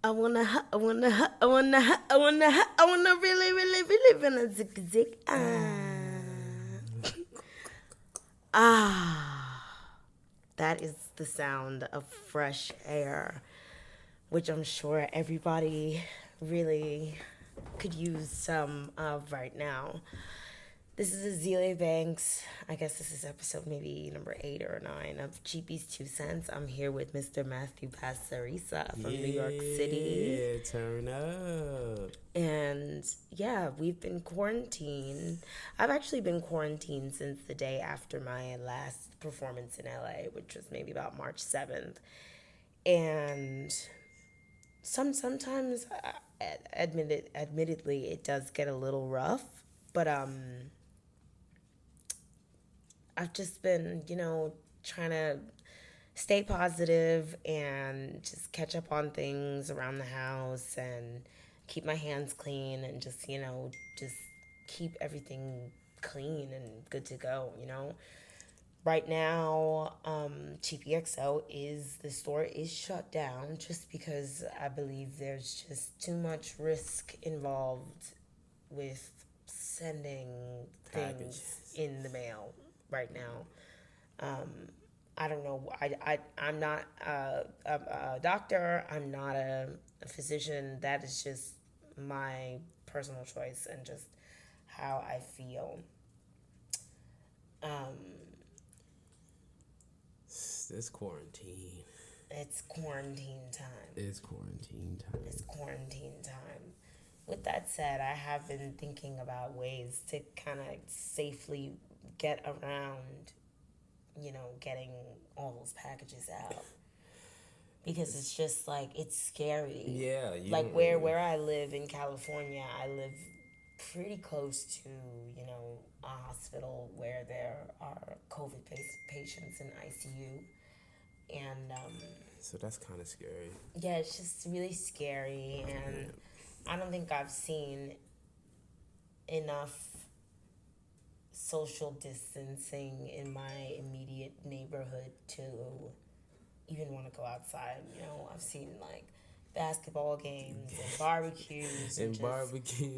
I wanna really, really, really wanna zig. That is the sound of fresh air, which I'm sure everybody really could use some of right now. This is Azealia Banks. I guess this is episode maybe number 8 or 9 of Cheapy's 2 Cents. I'm here with Mr. Matthew Passerisa from New York City. Yeah, turn up. And yeah, we've been quarantined. I've actually been quarantined since the day after my last performance in LA, which was maybe about March 7th. And sometimes, admittedly, it does get a little rough. But I've just been, trying to stay positive and just catch up on things around the house and keep my hands clean and just, just keep everything clean and good to go. Right now, TPXO the store is shut down just because I believe there's just too much risk involved with sending things in the mail right now. I don't know. I'm not a doctor. I'm not a physician. That is just my personal choice and just how I feel. This quarantine. It's quarantine time. It's quarantine time. It's quarantine time. With that said, I have been thinking about ways to kind of safely get around, getting all those packages out. Because it's just like, it's scary. Yeah. Like where I live in California, I live pretty close to, a hospital where there are COVID patients in ICU. And, so that's kind of scary. yeah, it's just really scary. And I don't think I've seen enough social distancing in my immediate neighborhood to even want to go outside. I've seen like basketball games and barbecues and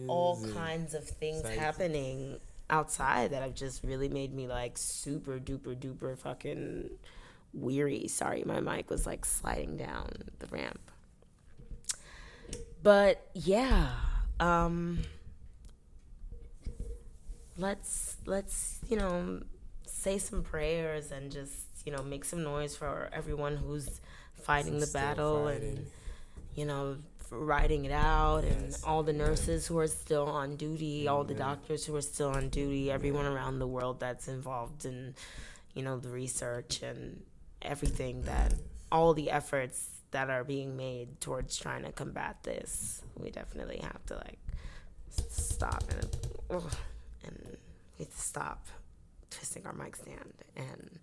all kinds of things happening outside that have just really made me like super duper duper fucking weary. Sorry, my mic was like sliding down the ramp. But yeah, let's say some prayers and just make some noise for everyone who's fighting the battle and riding it out, and all the nurses who are still on duty, all the doctors who are still on duty, everyone around the world that's involved in the research and everything, that all the efforts that are being made towards trying to combat this. We definitely have to stop and we have to stop twisting our mic stand and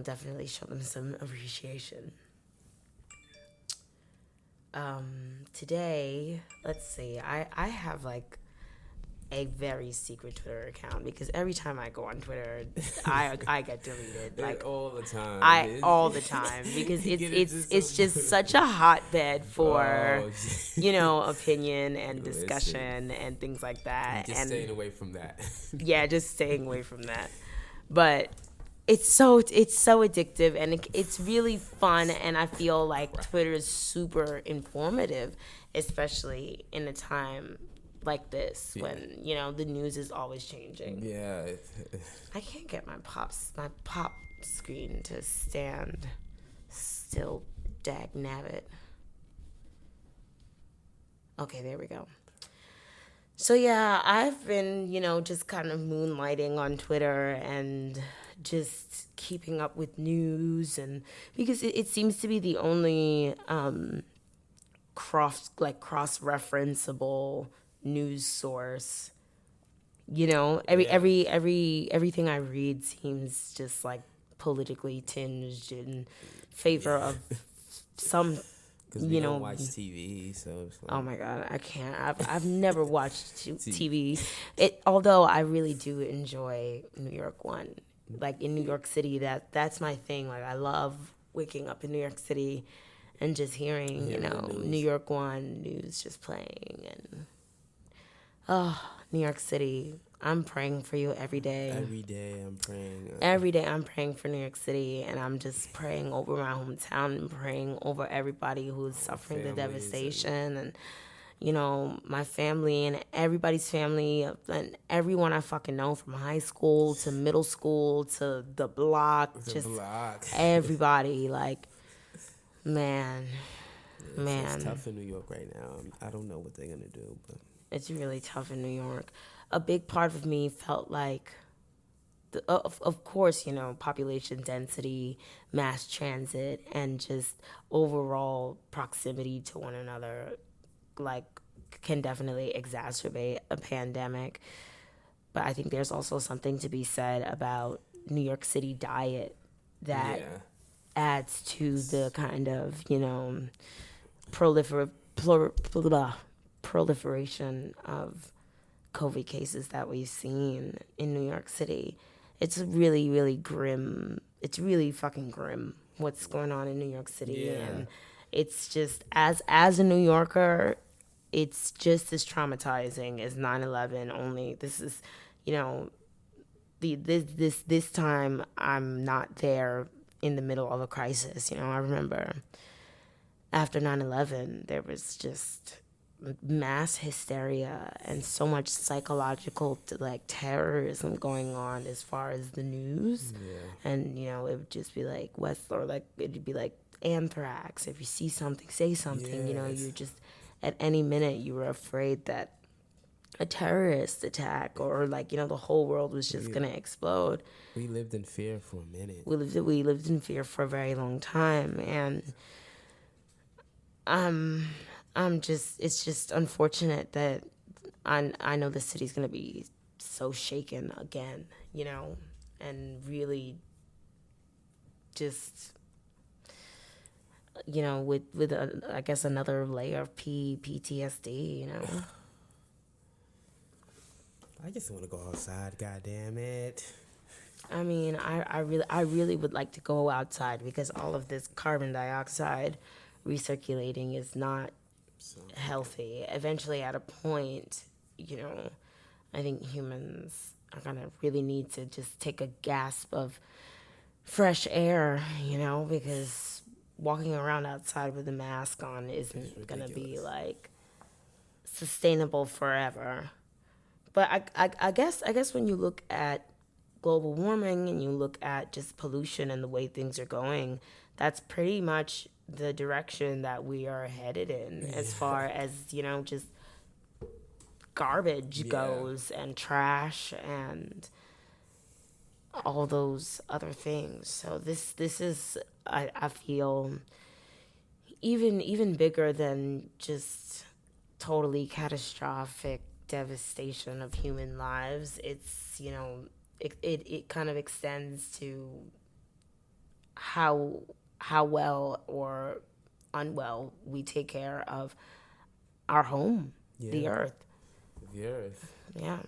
definitely show them some appreciation. Today, let's see, I have like a very secret Twitter account because every time I go on Twitter, I get deleted like all the time. All the time because it's just such a hotbed for opinion and discussion and things like that. Just staying away from that. Yeah, just staying away from that. But it's so addictive and it's really fun, and I feel like Twitter is super informative, especially in a time like this when the news is always changing. Yeah. I can't get my pop screen to stand still. Dag nabbit. Okay, there we go. So yeah, I've been just kind of moonlighting on Twitter and just keeping up with news, and because it seems to be the only cross-referenceable news source. Everything I read seems just like politically tinged in favor of some. Because we don't watch TV, so it's like, oh my god, I can't. I've never watched TV. Although I really do enjoy New York One. Like in New York City, that's my thing. Like I love waking up in New York City and just hearing, New York One news just playing, and New York City. I'm praying for you every day. Every day I'm praying. Every day I'm praying for New York City, and I'm just praying over my hometown and praying over everybody who's suffering the devastation and my family and everybody's family and everyone I fucking know from high school to middle school to the block. Everybody, like, man. It's tough in New York right now. I don't know what they're going to do, but it's really tough in New York. A big part of me felt like, of course, population density, mass transit, and just overall proximity to one another, like, can definitely exacerbate a pandemic. But I think there's also something to be said about New York City diet that adds to the kind of, proliferation of COVID cases that we've seen in New York City. It's really, really grim. It's really fucking grim what's going on in New York City. And it's just, as a New Yorker, it's just as traumatizing as 9/11. Only this is, this time I'm not there in the middle of a crisis. I remember after 9/11, there was just mass hysteria and so much psychological terrorism going on as far as the news. And it would just be like it'd be like anthrax. If you see something, say something. You just, at any minute you were afraid that a terrorist attack or the whole world was just gonna explode. We lived in fear for a minute. We lived in fear for a very long time. And it's just unfortunate that I know the city's gonna be so shaken again, and really just, with I guess another layer of PTSD, I just want to go outside, God damn it. I mean, I really would like to go outside because all of this carbon dioxide recirculating is not healthy. Eventually, at a point, I think humans are gonna really need to just take a gasp of fresh air, because walking around outside with a mask on isn't gonna be sustainable forever. But I guess when you look at global warming and you look at just pollution and the way things are going, that's pretty much the direction that we are headed in as far as, just garbage goes and trash and all those other things. So this is, I feel, even bigger than just totally catastrophic devastation of human lives. It's, it kind of extends to how well or unwell we take care of our home, the earth. Yeah.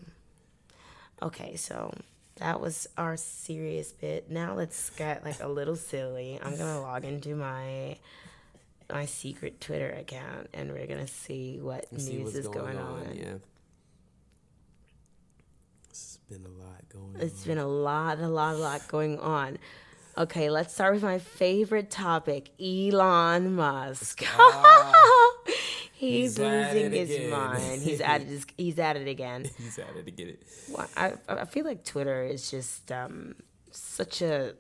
Okay, so that was our serious bit. Now let's get a little silly. I'm gonna log into my secret Twitter account and we're gonna see what news is going on. Yeah. It's been a lot going on. It's been a lot going on. Okay, let's start with my favorite topic, Elon Musk. He's losing his mind. He's at it again. He's at it to get it. Well, I feel like Twitter is just such a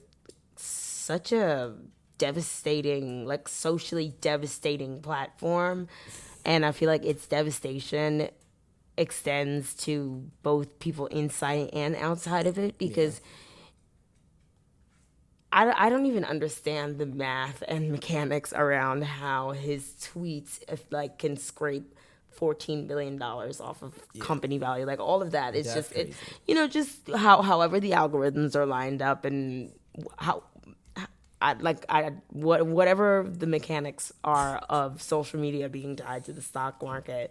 devastating, socially devastating platform, and I feel like its devastation extends to both people inside and outside of it because I don't even understand the math and mechanics around how his tweets can scrape $14 billion off of company value. All of that is That's just crazy. Just however the algorithms are lined up and how whatever the mechanics are of social media being tied to the stock market.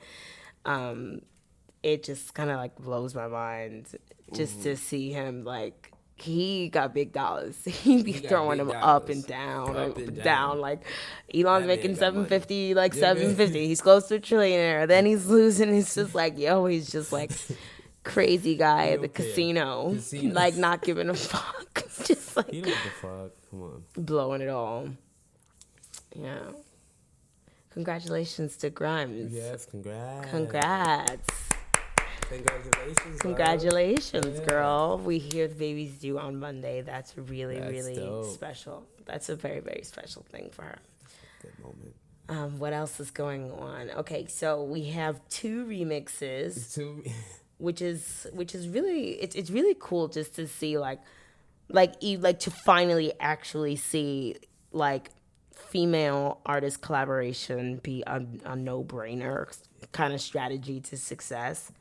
It just kind of blows my mind just to see him he got big dollars. He be throwing them up and down, up and down. Like Elon's making 750, like 750. He's close to a trillionaire. Then he's losing. It's just like, yo, he's just like crazy guy at the casino, like not giving a fuck. Just like he don't give a fuck. Come on, blowing it all. Yeah. Congratulations to Grimes. Yes, congrats. Congratulations, girl. We hear the baby's due on Monday. That's really dope. Special. That's a very, very special thing for her. Good moment. What else is going on? Okay, so we have 2 remixes, which is really it's really cool just to see like to finally actually see like female artist collaboration be a no-brainer kind of strategy to success.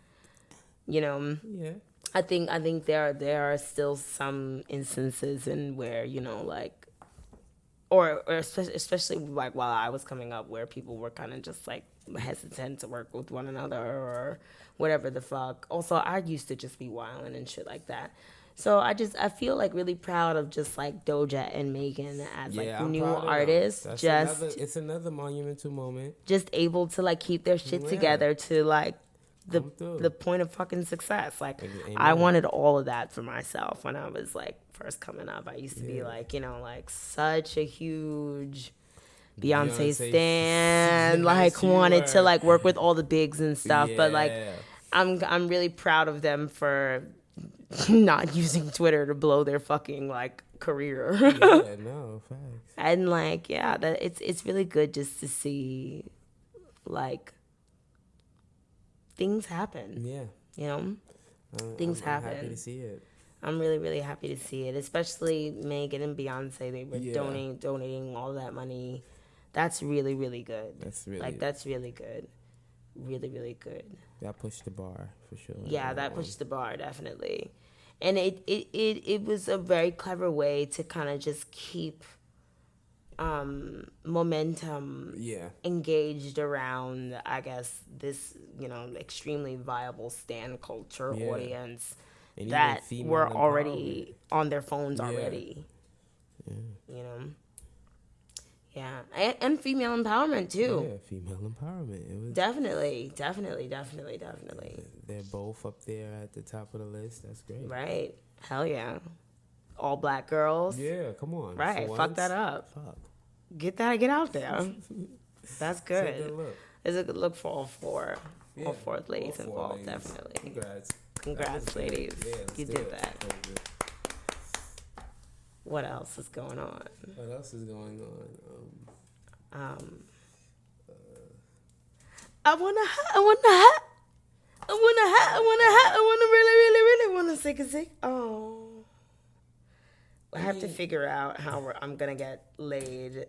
You know, yeah. I think there are still some instances in where, you know, like, or especially like while I was coming up, where people were kind of just like hesitant to work with one another or whatever the fuck. Also, I used to just be wilding and shit like that. So I feel like really proud of just like Doja and Megan as like new artists. It's another monumental moment. Just able to like keep their shit together to like the point of fucking success. Like, amen. I wanted all of that for myself when I was like first coming up. I used to be like, you know, like such a huge Beyonce stan, like wanted to like work with all the bigs and stuff. But like, I'm really proud of them for not using Twitter to blow their fucking like career. Facts. And like, that it's really good just to see like things happen. Yeah. You know? Things happen. I'm happy to see it. I'm really, really happy to see it. Especially Megan and Beyonce. They were donating all that money. That's really, really good. That's really good. Really, really good. That pushed the bar for sure. Yeah, that pushed the bar, definitely. And it was a very clever way to kind of just keep momentum engaged around, I guess, this, you know, extremely viable stan culture audience and that were already on their phones already. Yeah. You know? Yeah. And female empowerment, too. Yeah, female empowerment. It was definitely. They're both up there at the top of the list. That's great. Right. Hell yeah. All black girls. Yeah, come on. Right. Fuck that up. Fuck. Get out there. That's good. It's a good look. It's a good look for all four ladies involved, definitely. Congrats, ladies. Yeah, you did that. What else is going on? I want to really want to sick. Oh. I have to figure out how I'm going to get laid.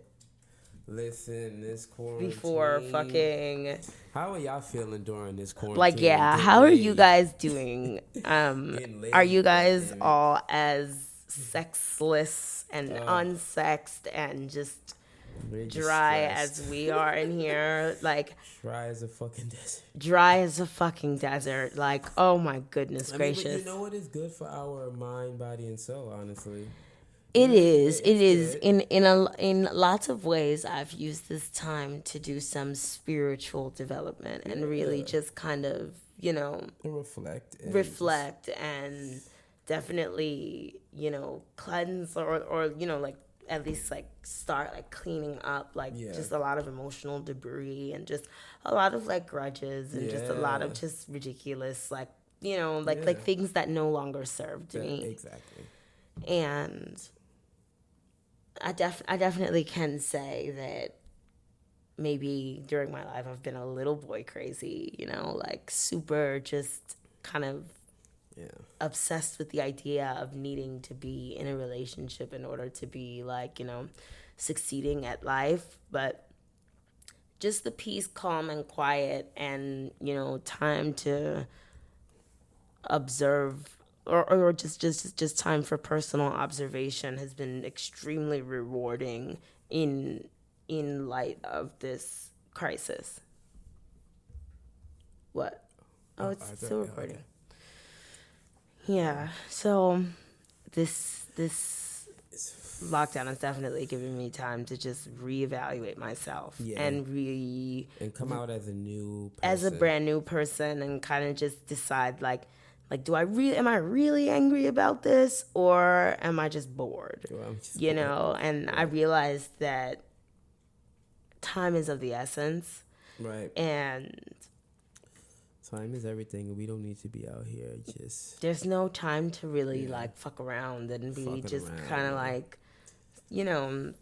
Listen, this quarantine. Before fucking. How are y'all feeling during this quarantine? Like, how are you guys doing? Are you guys all as sexless and unsexed and just dry as we are in here? Like, dry as a fucking desert. Like, oh my goodness gracious. But you know what is good for our mind, body, and soul, honestly? It is. In lots of ways, I've used this time to do some spiritual development and really just kind of, you know, reflect and definitely, you know, cleanse or you know, like at least like start like cleaning up like just a lot of emotional debris and just a lot of like grudges and just a lot of just ridiculous like, you know, like things that no longer served me. Exactly. And I definitely can say that maybe during my life I've been a little boy crazy, you know, like super just kind of obsessed with the idea of needing to be in a relationship in order to be like, you know, succeeding at life. But just the peace, calm, and quiet and, you know, time to observe or just time for personal observation has been extremely rewarding in light of this crisis. What? Oh, it's still recording. Okay. Yeah. So this lockdown has definitely given me time to just reevaluate myself and come out as a new person. As a brand new person, and kind of just decide like am I really angry about this, or am I just bored? You know, and I realized that time is of the essence. Right. And time is everything. We don't need to be out here just... There's no time to really like fuck around and be just kind of like, you know,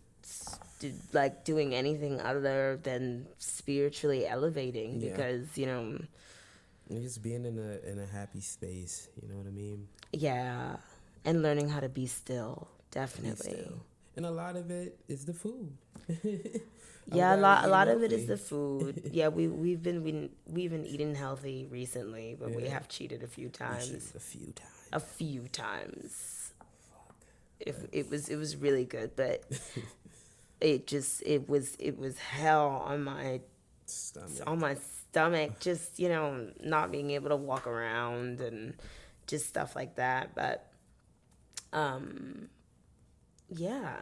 like doing anything other than spiritually elevating, because, you know, just being in a happy space, you know what I mean? Yeah. And learning how to be still, definitely. Be still. And a lot of it is the food. Yeah, a lot of it is the food. Yeah, we've been eating healthy recently, but we have cheated a few times. A few times. It was really good, but it was hell on my stomach, just, you know, not being able to walk around and just stuff like that. But yeah,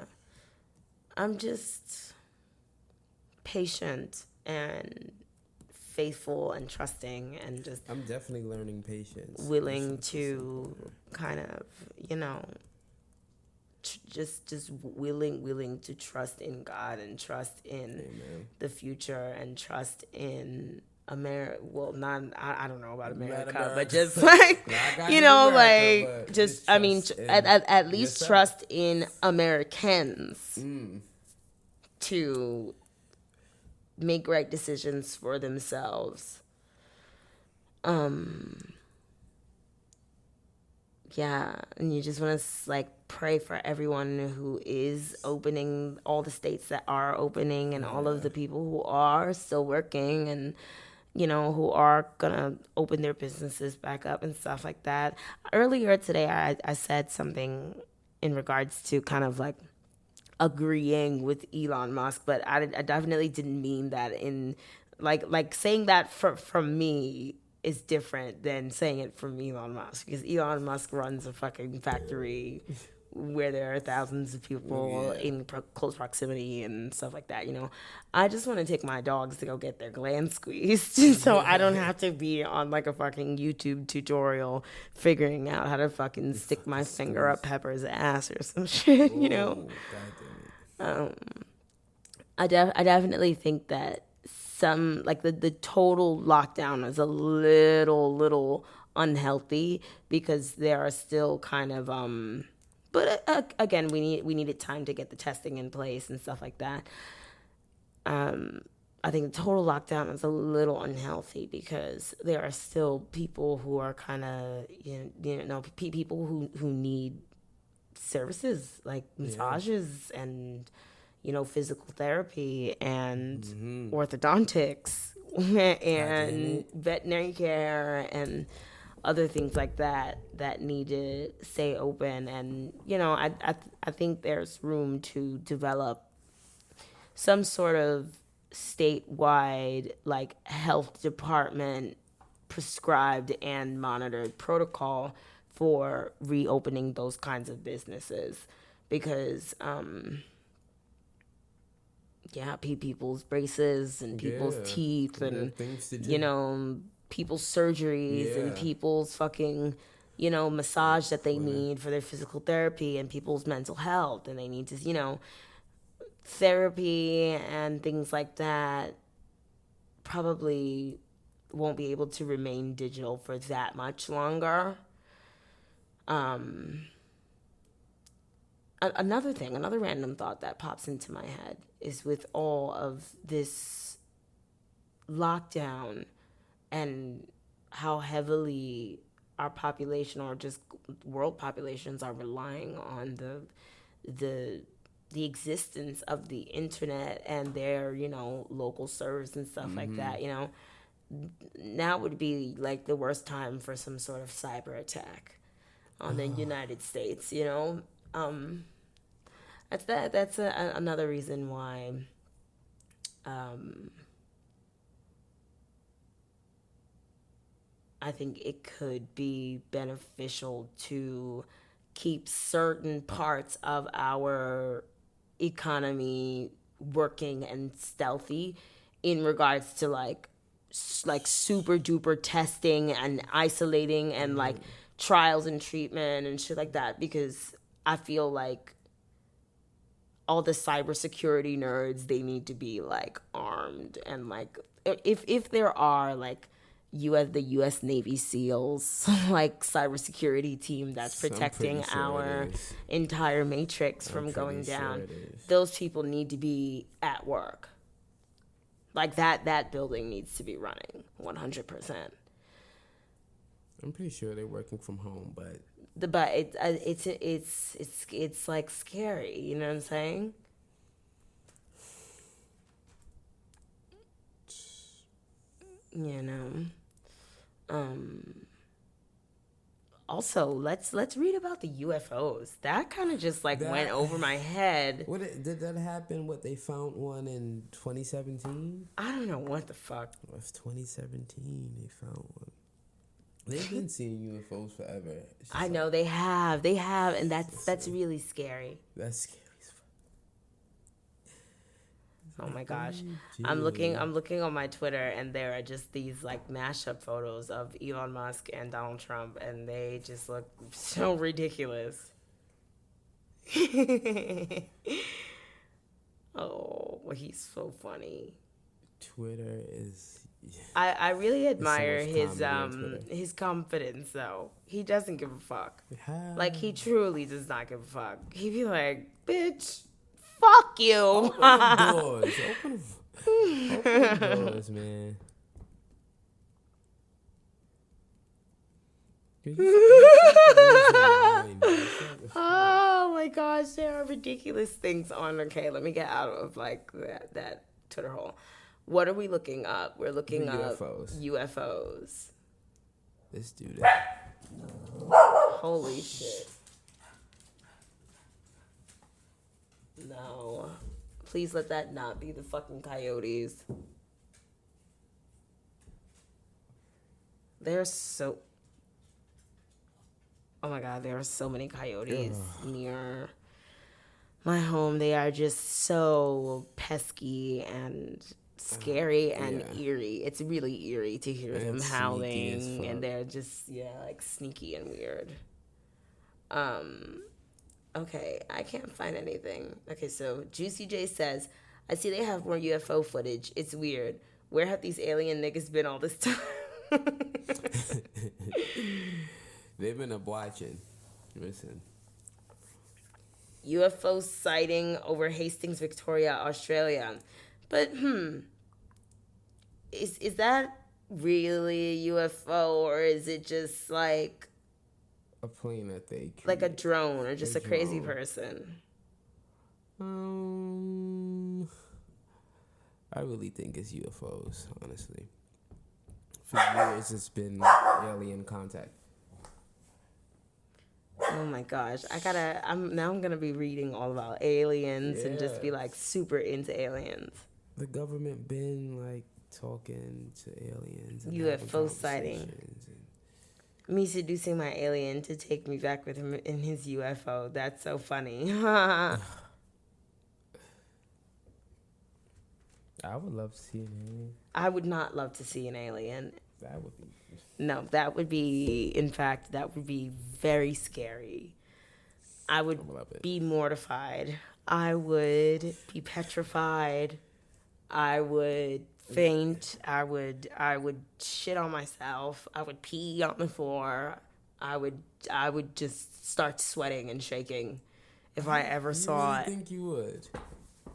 I'm just patient and faithful and trusting, and just I'm definitely learning patience, willing to kind of, you know, just willing to trust in God and trust in the future and trust in America. Well, not I don't know about America, but just like, you know, America, like just I mean, at least trust in Americans to make right decisions for themselves. Yeah, and you just want to like pray for everyone who is opening, all the states that are opening, and all of the people who are still working, and, you know, who are gonna open their businesses back up and stuff like that. Earlier today, I said something in regards to kind of like agreeing with Elon Musk, but I definitely didn't mean that in like saying that from me is different than saying it from Elon Musk, because Elon Musk runs a fucking factory where there are thousands of people in close proximity and stuff like that, you know. I just want to take my dogs to go get their glands squeezed so I don't have to be on like a fucking YouTube tutorial figuring out how to fucking stick my finger up Pepper's ass or some shit, you know. I definitely think that some, like the total lockdown is a little unhealthy, because there are still kind of but again, we needed time to get the testing in place and stuff like that. I think the total lockdown is a little unhealthy, because there are still people who are kind of, you know, people who need services like massages and, you know, physical therapy and orthodontics and veterinary care and other things like that need to stay open. And, you know, I think there's room to develop some sort of statewide, like, health department prescribed and monitored protocol for reopening those kinds of businesses, because people's braces and people's teeth and, you know, people's surgeries and people's fucking, you know, massage that they need for their physical therapy, and people's mental health, and they need to, you know, therapy and things like that probably won't be able to remain digital for that much longer. Another random thought that pops into my head is, with all of this lockdown and how heavily our population, or just world populations, are relying on the existence of the internet and their, you know, local servers and stuff like that, you know, now would be like the worst time for some sort of cyber attack on the United States, you know. That's another reason why I think it could be beneficial to keep certain parts of our economy working and stealthy in regards to like super duper testing and isolating and like trials and treatment and shit like that, because I feel like all the cybersecurity nerds, they need to be like armed, and like if there are like the U.S. Navy SEALs like cybersecurity team that's protecting our entire matrix from going down, those people need to be at work. Like that building needs to be running 100%. I'm pretty sure they're working from home, but it's like scary, you know what I'm saying? You know. Also, let's read about the UFOs. That kind of just like went over my head. Did that happen? They found one in 2017? I don't know what the fuck. It was 2017 they found one. They've been seeing UFOs forever. I know they have, and that's really scary. That's scary as fuck. Oh my gosh. I'm looking on my Twitter, and there are just these like mashup photos of Elon Musk and Donald Trump, and they just look so ridiculous. Oh, well, he's so funny. Twitter is... I really admire his confidence, though. He doesn't give a fuck. Like, he truly does not give a fuck. He'd be like, bitch, fuck you. Open the doors. Open the doors, man. Oh my gosh, there are ridiculous things on. Okay, let me get out of like that Twitter hole. What are we looking up? We're looking up UFOs. Let's do that. Holy shit. No. Please let that not be the fucking coyotes. They're so... Oh my God, there are so many coyotes near my home. They are just so pesky and scary and eerie. It's really eerie to hear them howling, and they're just like sneaky and weird. Okay, I can't find anything. Okay, so Juicy J says, I see they have more UFO footage. It's weird. Where have these alien niggas been all this time? They've been up watching. Listen. UFO sighting over Hastings, Victoria, Australia. But, is that really a UFO, or is it just like a plane that they create? Like a drone, or just a crazy person? I really think it's UFOs, honestly. For years, it's been alien contact. Oh my gosh, I'm gonna be reading all about aliens and just be like super into aliens. The government been like talking to aliens and UFO sighting. Me seducing my alien to take me back with him in his UFO. That's so funny. I would love to see an alien. I would not love to see an alien. That would be... No, that would be very scary. I would be mortified. I would be petrified. I would faint. I would shit on myself. I would pee on the floor. I would just start sweating and shaking if I ever saw it. I think you would.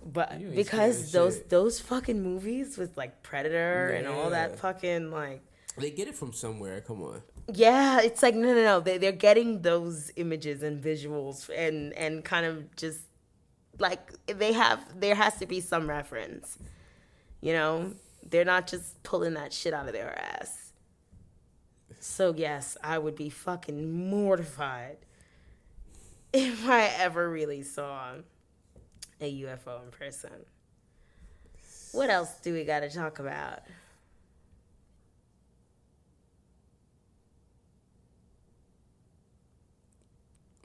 But because those fucking movies with like Predator and all that fucking like... They get it from somewhere. Come on. Yeah, it's like no. They're getting those images and visuals and kind of just like there has to be some reference. You know, they're not just pulling that shit out of their ass. So yes, I would be fucking mortified if I ever really saw a UFO in person. What else do we got to talk about?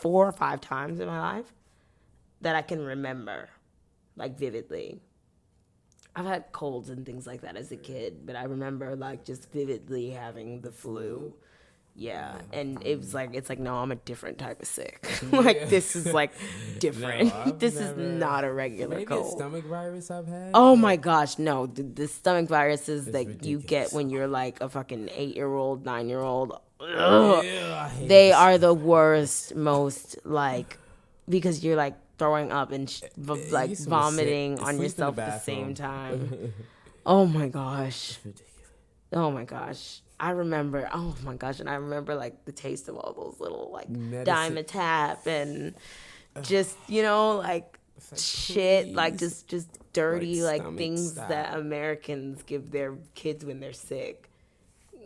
4 or 5 times in my life that I can remember, like, vividly. I've had colds and things like that as a kid, but I remember, like, just vividly having the flu. Yeah, and it's like, no, I'm a different type of sick. Like, this is, like, different. No, I've This is never. not a regular Maybe a cold. stomach virus I've had. Oh but my gosh, no. The stomach viruses It's that you get ridiculous. when you're like a fucking 8-year-old, 9-year-old, Yeah, I hate they this. are the worst, most, like, because you're like throwing up and like used to be vomiting sick. on Sleep in the yourself at the same bathroom. time. Oh my gosh. Ridiculous. Oh my gosh. I remember, oh my gosh, and I remember like the taste of all those little like Medicine. Dimetap and just, you know, like like, shit, like please. just dirty Like, like stomach, things stop. that Americans give their kids when they're sick.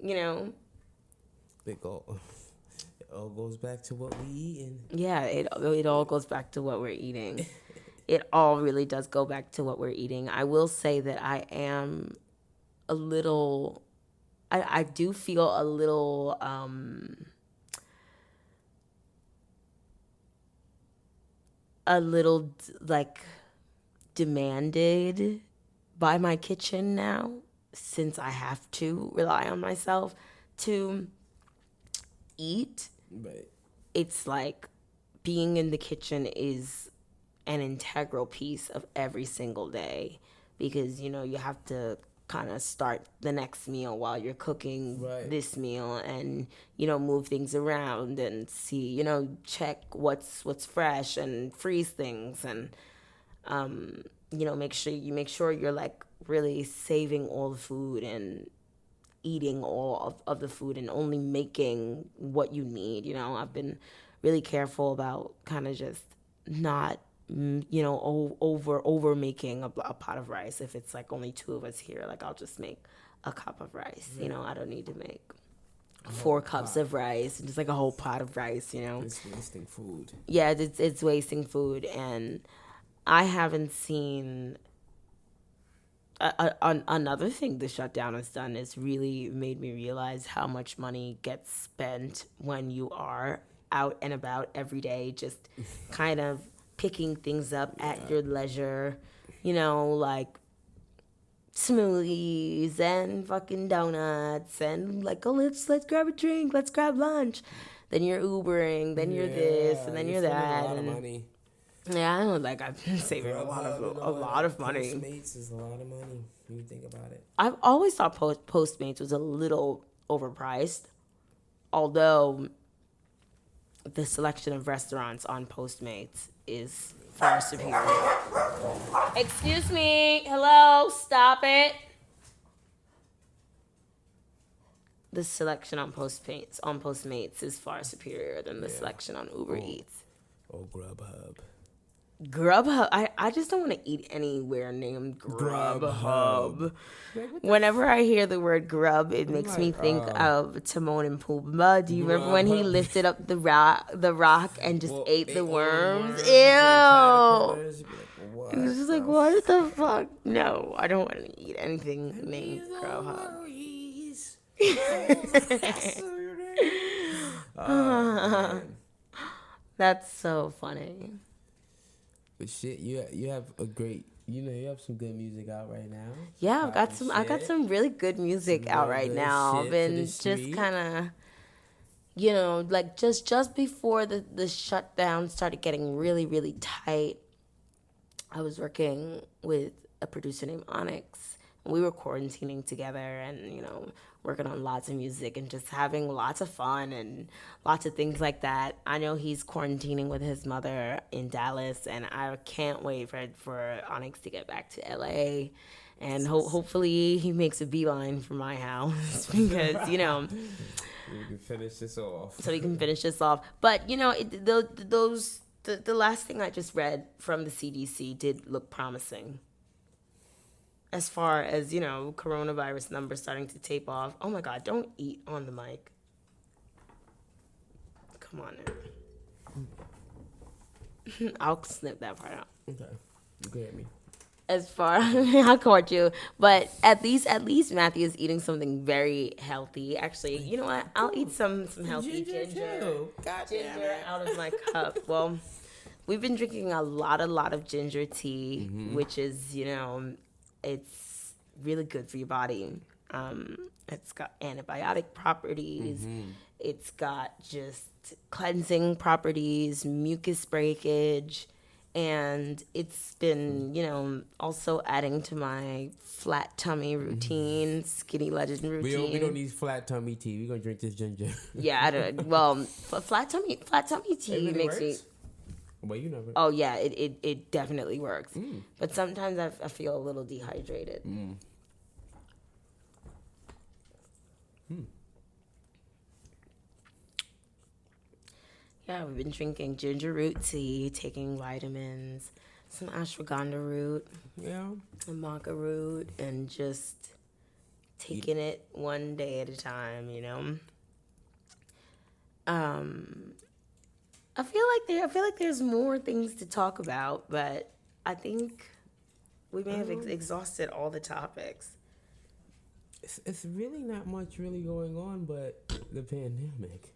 You know? It all goes back to what we eating. Yeah, it all goes back to what we're eating. It all really does go back to what we're eating. I will say that I am a little I do feel a little like demanded by my kitchen now, since I have to rely on myself to eat. Right. It's like being in the kitchen is an integral piece of every single day, because, you know, you have to kind of start the next meal while you're cooking this meal, and, you know, move things around and see, you know, check what's fresh and freeze things, and you know, make sure you're like really saving all the food and eating all of the food and only making what you need. You know, I've been really careful about kind of just not, you know, over making a pot of rice. If it's like only 2 of us here, like I'll just make a cup of rice. You know, I don't need to make 4 cups of rice and just like a whole pot of rice, you know. It's wasting food. Yeah, it's wasting food. And I haven't seen another thing the shutdown has done is really made me realize how much money gets spent when you are out and about every day, just kind of picking things up at your leisure, you know, like smoothies and fucking donuts and like, oh, let's grab a drink, let's grab lunch. Then you're Ubering, then you're this, and then you're that. A lot and of money. yeah, I know, like I've been saving a lot of money. Postmates is a lot of money when you think about it. I've always thought Postmates was a little overpriced, although the selection of restaurants on Postmates is far superior. Excuse me, hello, stop it. The selection on Postmates is far superior than the selection on Uber Eats. Oh, Grubhub. Grubhub. I just don't want to eat anywhere named Grubhub. Whenever I hear the word grub, it makes me think of Timon and Pumbaa. Do you remember when he lifted up the rock and just ate the worms? Ew. It was just like, what the fuck? No, I don't want to eat anything named Grubhub. That's so funny. But shit, you have a great, you know, you have some good music out right now. Yeah, I got some really good music out right now. I've been just kind of, you know, like just before the shutdown started getting really, really tight, I was working with a producer named Onyx. We were quarantining together and, you know, working on lots of music and just having lots of fun and lots of things like that. I know he's quarantining with his mother in Dallas, and I can't wait for Onyx to get back to LA. And hopefully he makes a beeline for my house because, you know, we can finish this off. So we can finish this off. But, you know, the last thing I just read from the CDC did look promising. As far as, you know, coronavirus numbers starting to tape off. Oh my God, don't eat on the mic. Come on now. I'll snip that part out. Okay. You get me. as far I caught you, but at least Matthew is eating something very healthy. Actually, you know what? I'll eat some healthy Too. God damn ginger it. out of my cup. Well, we've been drinking a lot of ginger tea, which is, it's really good for your body. It's got antibiotic properties. It's got just cleansing properties, mucus breakage, and it's been, also adding to my flat tummy routine, skinny legend routine. We don't need flat tummy tea. We're gonna drink this ginger. Yeah, I don't. Well, flat tummy tea It really makes works? me. Well, you never. Oh yeah, it definitely works. But sometimes I feel a little dehydrated. Yeah, we've been drinking ginger root tea, taking vitamins, some ashwagandha root, Yeah. a maca root, and just taking it one day at a time. I feel like there's more things to talk about, but I think we may have exhausted all the topics. It's really not much really going on, but the pandemic.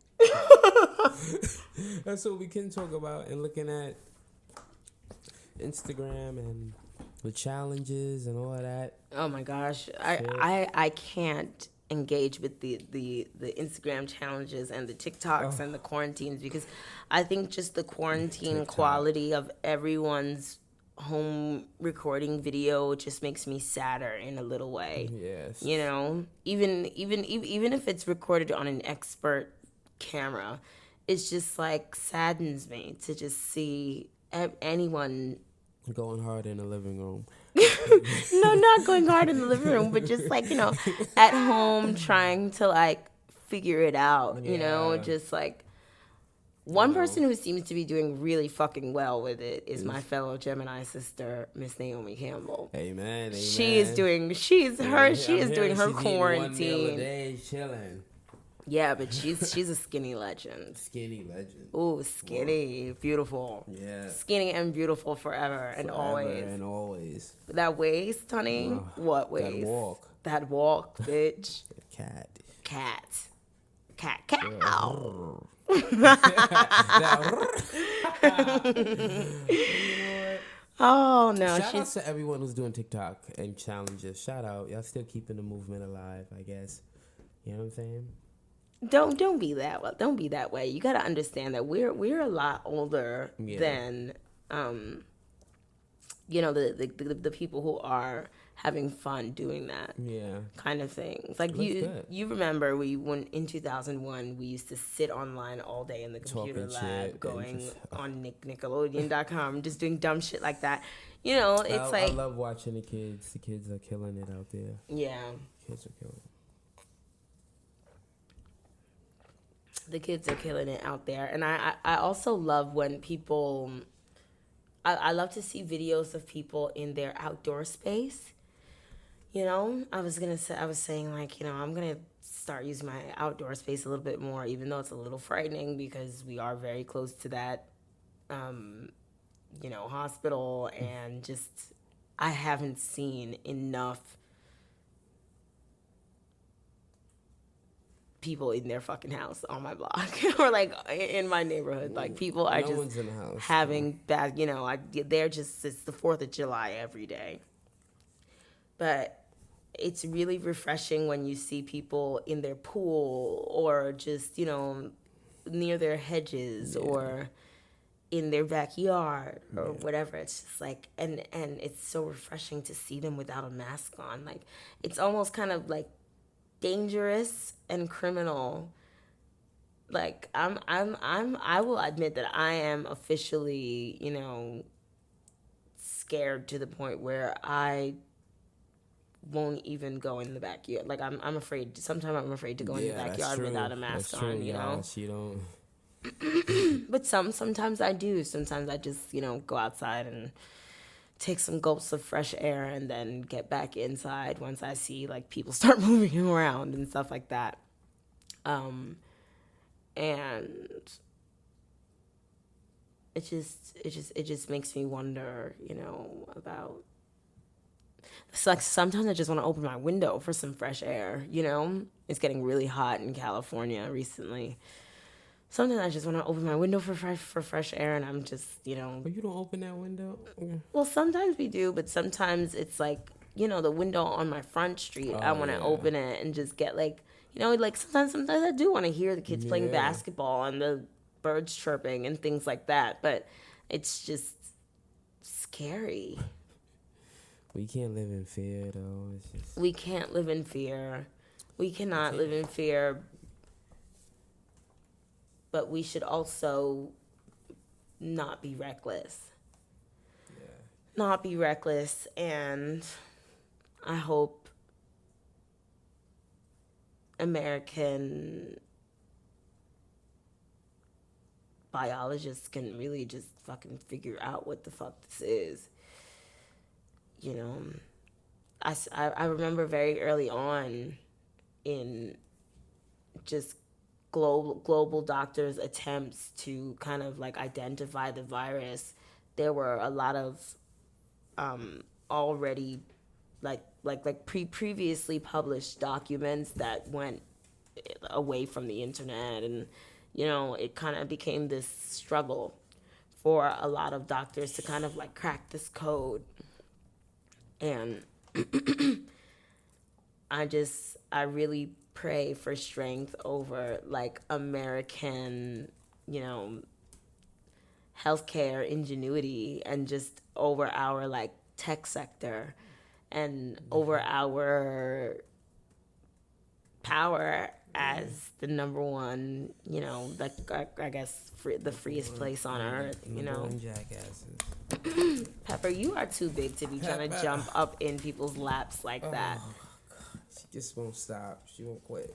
That's what we can talk about, and looking at Instagram and the challenges and all of that. Oh my gosh, I can't engage with the Instagram challenges and the TikToks and the quarantines, because I think just the quarantine TikTok. quality of everyone's home recording video just makes me sadder in a little way. Yes. Even if it's recorded on an expert camera, it's just like saddens me to just see anyone Going hard in the living room. no, not going hard in the living room, but just like, at home trying to like figure it out, Yeah. just like one person who seems to be doing really fucking well with it is my fellow Gemini sister, Miss Naomi Campbell. Amen. She is doing her quarantine. Day, chilling. Yeah, but she's a skinny legend. Skinny legend. Ooh, skinny, beautiful. Yeah. Skinny and beautiful forever and always. And always. That waist, honey. What waist? That walk, bitch. Cat. Cow. Oh no! Shout out to everyone who's doing TikTok and challenges. Shout out, y'all still keeping the movement alive, I guess. You know what I'm saying? Don't be that way. Don't be that way. You got to understand that we're a lot older than the people who are having fun doing that. Yeah. Kind of things. Like you remember when in 2001 we used to sit online all day in the computer lab going on Nickelodeon.com just doing dumb shit like that. I love watching the kids. The kids are killing it out there. Yeah. Kids are killing it. The kids are killing it out there. And I also love when people... I love to see videos of people in their outdoor space. I was saying, like, I'm going to start using my outdoor space a little bit more, even though it's a little frightening because we are very close to that, hospital. And just, I haven't seen enough people in their fucking house on my block or like in my neighborhood. Like people are just having bad, they're just, it's the 4th of July every day. But it's really refreshing when you see people in their pool or just, near their hedges or in their backyard or whatever. It's just like, and it's so refreshing to see them without a mask on. Like, it's almost kind of like dangerous and criminal. Like I will admit that I am officially, scared to the point where I won't even go in the backyard. Like I'm afraid. Sometimes I'm afraid to go in the backyard without a mask on. You don't. But sometimes I do. Sometimes I just go outside and take some gulps of fresh air and then get back inside once I see like people start moving around and stuff like that. And it just makes me wonder, about It's like sometimes I just want to open my window for some fresh air, you know? It's getting really hot in California recently. Sometimes I just want to open my window for fresh air, and I'm just, you know. But you don't open that window? Well, sometimes we do, but sometimes it's like, you know, the window on my front street. I want to open it and just get like, you know, like sometimes I do want to hear the kids playing basketball and the birds chirping and things like that, but it's just scary. We can't live in fear, though. It's just... We can't live in fear. We cannot live in fear. But we should also not be reckless. Yeah. Not be reckless. And I hope American biologists can really just fucking figure out what the fuck this is. You know, I remember very early on in just global doctors' attempts to kind of like identify the virus, there were a lot of already previously published documents that went away from the internet, and you know, it kind of became this struggle for a lot of doctors to kind of like crack this code. And I really pray for strength over like American, you know, healthcare ingenuity, and just over our like tech sector, and over our power as the number one, you know, I guess the freest place on earth, you know. Jackasses. Pepper, you are too big to be trying to jump up in people's laps like that. God. She just won't stop. She won't quit.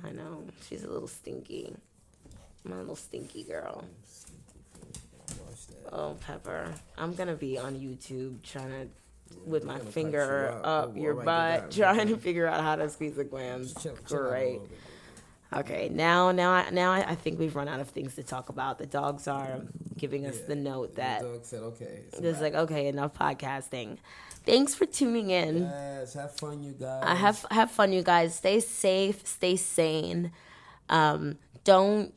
I know. She's a little stinky. My little stinky girl. Oh, Pepper. I'm going to be on YouTube trying to, with my finger up your butt, trying to figure out how to squeeze the glands. Great. Okay, now I think we've run out of things to talk about. The dogs are giving us the note that the dog said, okay. It's like, okay, enough podcasting. Thanks for tuning in. Yes, have fun, you guys. Have fun, you guys. Stay safe, stay sane. Don't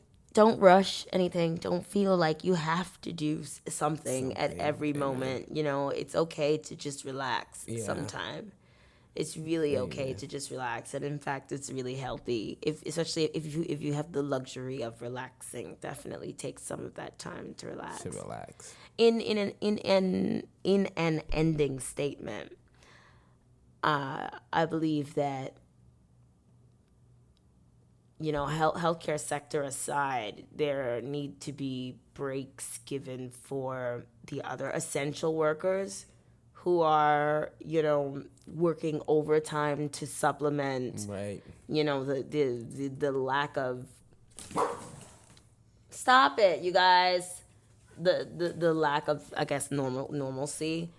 rush anything. Don't feel like you have to do something at every moment. You know, it's okay to just relax sometime. It's really okay to just relax, and in fact, it's really healthy. Especially if you have the luxury of relaxing, definitely take some of that time to relax. In an ending statement, I believe that, you know, healthcare sector aside, there need to be breaks given for the other essential workers who are, you know, working overtime to supplement, you know, the lack of, stop it, you guys, the lack of, I guess, normalcy.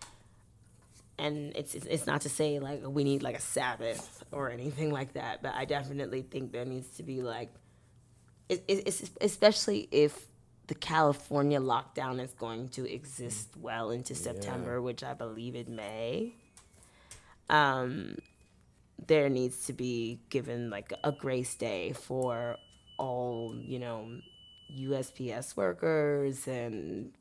And it's not to say like we need like a Sabbath or anything like that, but I definitely think there needs to be like, it's especially if the California lockdown is going to exist well into September, which I believe it may. There needs to be given like a grace day for all, you know, USPS workers and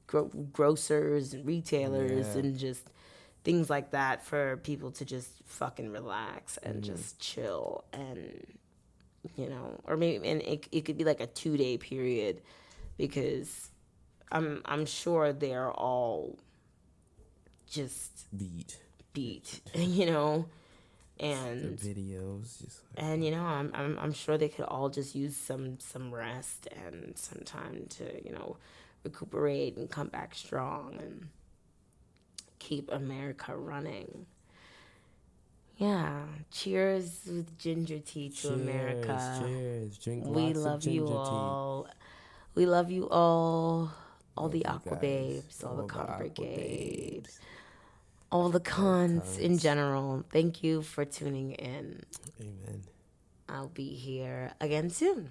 grocers and retailers and just things like that, for people to just fucking relax and just chill, and, you know, or maybe, and it could be like a 2-day period, because I'm sure they're all just beat, you know, and the videos just like, and you know, I'm sure they could all just use some rest and some time to, you know, recuperate and come back strong and keep America running. Yeah. Cheers with ginger tea to America. Cheers. Drink We lots love of ginger you tea. all. We love you all. All Love the you aqua guys. babes, all the All the comfort aqua babes, all the cons in general. Thank you for tuning in. Amen. I'll be here again soon.